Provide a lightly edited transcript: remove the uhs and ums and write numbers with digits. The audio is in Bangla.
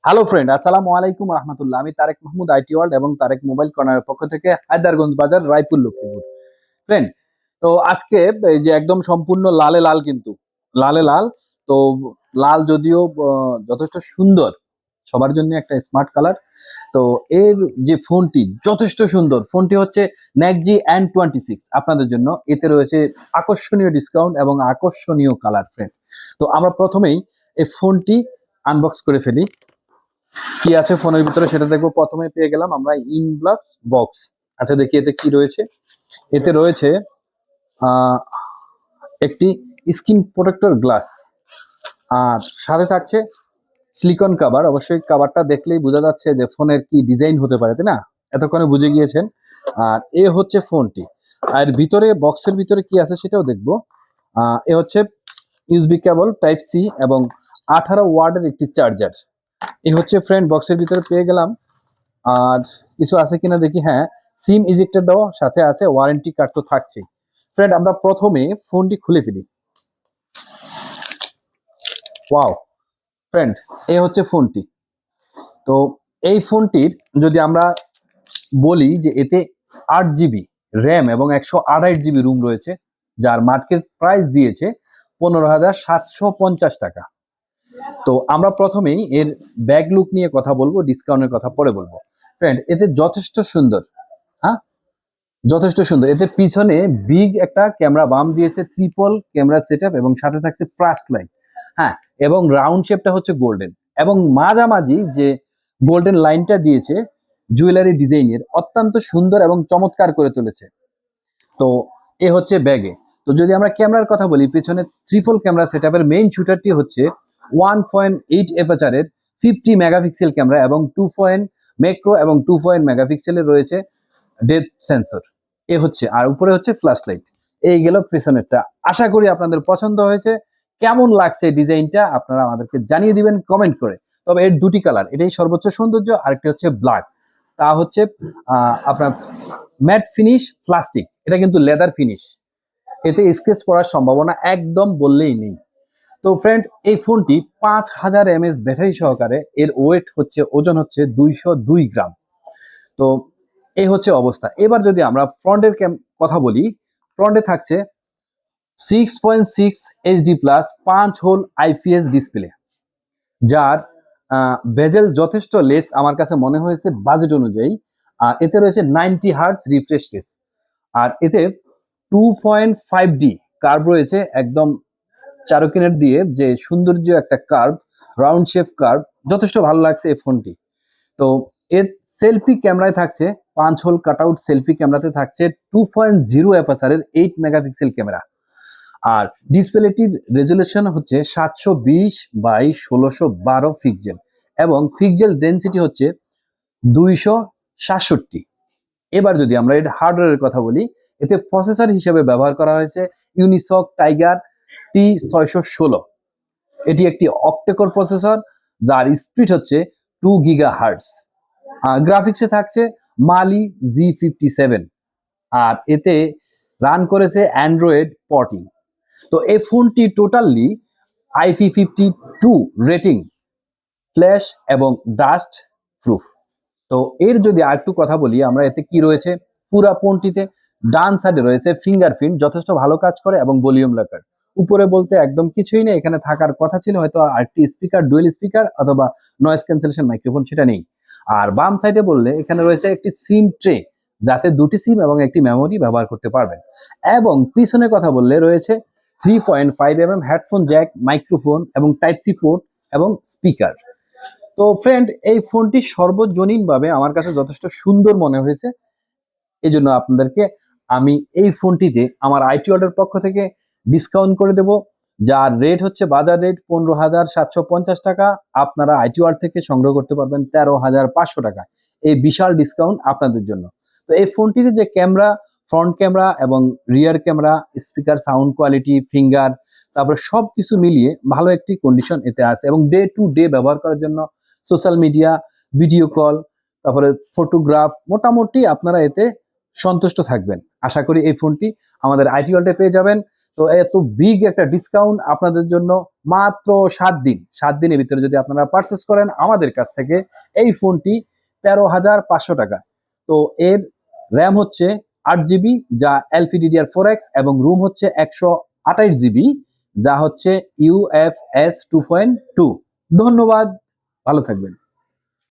হ্যালো ফ্রেন্ড, আসসালামু আলাইকুম রহমতুল্লাহ। আমি তারেক মাহমুদ, আইটি ওয়ার্ল্ড এবং তারেক মোবাইল কর্নারের পক্ষ থেকে হায়দারগঞ্জ বাজার, রায়পুর, লক্ষ্মীপুর। ফ্রেন্ড, তো আজকে এই যে একদম সম্পূর্ণ লালে লাল, কিন্তু লালে লাল। তো লাল যদিও যথেষ্ট সুন্দর, সবার জন্য একটা স্মার্ট কালার। তো এর যে ফোনটি যথেষ্ট সুন্দর, ফোনটি হচ্ছে ন্যাকজি N26 আপনাদের জন্য। এতে রয়েছে আকর্ষণীয় ডিসকাউন্ট এবং আকর্ষণীয় কালার। ফ্রেন্ড, তো আমরা প্রথমেই এই ফোনটি আনবক্স করে ফেলি। কি আছে ফোনের ভিতরে সেটা দেখবো। প্রথমে পেয়ে গেলাম আমরা ইনগ্লাভস বক্স। আচ্ছা, দেখি এতে কি রয়েছে। এতে রয়েছে আহ, একটি স্ক্রিন প্রোটেক্টর গ্লাস, আর সাথে থাকছে সিলিকন কাভার। অবশ্যই কাভারটা দেখলেই বোঝা যাচ্ছে যে ফোনের কি ডিজাইন হতে পারে, তাই না? এতক্ষণে বুঝে গিয়েছেন। আর এ হচ্ছে ফোনটি। আর ভিতরে, বক্সের ভিতরে কি আছে সেটাও দেখবো। এ হচ্ছে ইউএসবি কেবল টাইপ সি এবং 18 ওয়াটের একটি চার্জার। এই হচ্ছে ফ্রেন্ড বক্সের ভিতরে পেয়ে গেলাম। আর কিছু আছে কিনা দেখি। হ্যাঁ, সিম ইজেক্টরটাও সাথে আছে, ওয়ারেন্টি কার্ড তো থাকছেই। ফ্রেন্ড, আমরা প্রথমে ফোনটি খুলে ফেলি। ওয়াও ফ্রেন্ড, এই হচ্ছে ফোনটি। তো এই ফোনটির যদি আমরা বলি যে এতে 8 জিবি র্যাম এবং 128 জিবি রুম রয়েছে, যার মার্কেট প্রাইস দিয়েছে 15,750 টাকা। তো আমরা প্রথমেই এর ব্যাক লুক নিয়ে কথা বলবো, ডিসকাউন্টের কথা পরে বলবো। ফ্রেন্ড, এতে যথেষ্ট সুন্দর। হ্যাঁ, যথেষ্ট সুন্দর। এতে পিছনে বিগ একটা ক্যামেরা বাম দিয়েছে, ট্রিপল ক্যামেরা সেটআপ এবং সাথে থাকছে ফ্ল্যাশ লাইট। হ্যাঁ, এবং রাউন্ড শেপটা হচ্ছে গোল্ডেন, এবং মাঝামাঝি যে গোল্ডেন লাইনটা দিয়েছে জুয়েলারি ডিজাইনের, অত্যন্ত সুন্দর এবং চমৎকার করে তুলেছে। তো এ হচ্ছে ব্যাগে। তো যদি আমরা ক্যামেরার কথা বলি, পিছনে ট্রিপল ক্যামেরা সেটআপের মেইন শুটারটি হচ্ছে 1.8 এপাচারের 50 মেগাপিক্সেল ক্যামেরা এবং 2 ম্যাক্রো এবং 2 মেগাপিক্সেলের রয়েছে ডেপথ সেন্সর। এ হচ্ছে, আর উপরে হচ্ছে ফ্ল্যাশ লাইট। এই গেল পেছনেরটা। আশা করি আপনাদের পছন্দ হয়েছে। কেমন লাগছে ডিজাইনটা আপনারা আমাদেরকে জানিয়ে দিবেন কমেন্ট করে। তবে এর দুটি কালার, এটাই সর্বোচ্চ সৌন্দর্য। আরেকটি হচ্ছে ব্ল্যাক, তা হচ্ছে আপনার ম্যাট ফিনিশ প্লাস্টিক। এটা কিন্তু লেদার ফিনিশ, এতে স্ক্র্যাচ পড়ার সম্ভাবনা একদম বললেই নেই। তো ফ্রেন্ড, এই ফোনটি 5000 mAh ব্যাটারি সহকারে। এর ওয়েট হচ্ছে, ওজন হচ্ছে 202 গ্রাম। তো এই হচ্ছে অবস্থা। এবার যদি আমরা ফ্রন্টের কথা বলি, ফ্রন্টে থাকছে 6.6 HD plus 5 hole IPS display, যার বেজেল যথেষ্ট লেস আমার কাছে মনে হয়েছে বাজেট অনুযায়ী। আর এতে রয়েছে 90 হার্টজ রিফ্রেশ রেট। আর এতে 2.5D কার্ভ রয়েছে, একদম চারকিনের দিয়ে যে সৌন্দর্য একটা কার্ভ, রাউন্ড শেপ কার্ভ, যথেষ্ট ভালো লাগছে এই ফোনটি। তো এর সেলফি ক্যামেরায় থাকছে 5 হোল কাটআউট সেলফি ক্যামেরাতে থাকছে 2.0 অ্যাপাচারের 8 মেগাপিক্সেল ক্যামেরা। আর ডিসপ্লেটির রেজুলেশন হচ্ছে 720 বাই 1612 পিক্সেল এবং পিক্সেল ডেনসিটি হচ্ছে 267। এবার যদি আমরা এর হার্ডওয়্যারের কথা বলি, এতে প্রসেসর হিসেবে ব্যবহার করা হয়েছে ইউনিসক টাইগার T616। এটি একটি অক্টেকোর প্রসেসর, যার স্পিড হচ্ছে 2 GHz। গ্রাফিক্সে থাকছে মালি G57, আর এতে রান করেছে অ্যান্ড্রয়েড 14। তো এই ফোনটি টোটালি IP52 রেটিং, ফ্ল্যাশ এবং ডাস্ট প্রুফ। তো এর যদি আরেকটু কথা বলি আমরা, এতে কি রয়েছে। পুরা ফোনটিতে ডান সাইডে রয়েছে ফিঙ্গারপ্রিন্ট, যথেষ্ট ভালো কাজ করে, এবং ভলিউম লকার। উপরে বলতে একদম কিছুই নেই, এখানে থাকার কথা ছিল হয়তো আরেকটি স্পিকার, ডুয়েল স্পিকার অথবা নয়েজ ক্যান্সেলেশন মাইক্রোফোন, সেটা নেই। আর বাম সাইডে বললে এখানে রয়েছে একটি সিম ট্রে, যাতে দুটি সিম এবং একটি মেমোরি ব্যবহার করতে পারবেন। এবং পিছনে কথা বললে রয়েছে 3.5 mm হেডফোন জ্যাক, মাইক্রোফোন এবং টাইপ সি পোর্ট এবং স্পিকার। তো ফ্রেন্ড, এই ফোনটি সর্বজনীনভাবে আমার কাছে যথেষ্ট সুন্দর মনে হয়েছে। এই জন্য আপনাদেরকে আমি এই ফোনটিতে আমার আইটি ওয়ার্ল্ডের পক্ষ থেকে ডিসকাউন্ট করে দেব, যার রেট হচ্ছে বাজার রেট 15,750 টাকা। আপনারা আইটি ওয়ার্ল্ড থেকে সংগ্রহ করতে পারবেন 13,500 টাকা। এই বিশাল ডিসকাউন্ট আপনাদের জন্য। তো এই ফোনটিতে যে ক্যামেরা, ফ্রন্ট ক্যামেরা এবং rear camera, speaker, sound quality, finger, তারপরে সব কিছু মিলিয়ে ভালো একটি কন্ডিশন এতে আছে, এবং ডে টু ডে ব্যবহার করার জন্য সোশ্যাল মিডিয়া, ভিডিও কল, তারপরে ফটোগ্রাফ, মোটামুটি আপনারা এতে সন্তুষ্ট থাকবেন। আশা করি এই ফোনটি আমাদের আইটি ওয়ার্ল্ডে পেয়ে যাবেন তো এত বিগ একটা ডিসকাউন্ট আপনাদের জন্য মাত্র 7 দিনের ভিতরে যদি আপনারা পারচেস করেন আমাদের কাছ থেকে এই ফোনটি 13,500 টাকা। তো এর র্যাম হচ্ছে 8 জিবি, যা LPDDR4X, এবং রুম হচ্ছে 128 জিবি, যা হচ্ছে UFS 2.2। ধন্যবাদ, ভালো থাকবেন।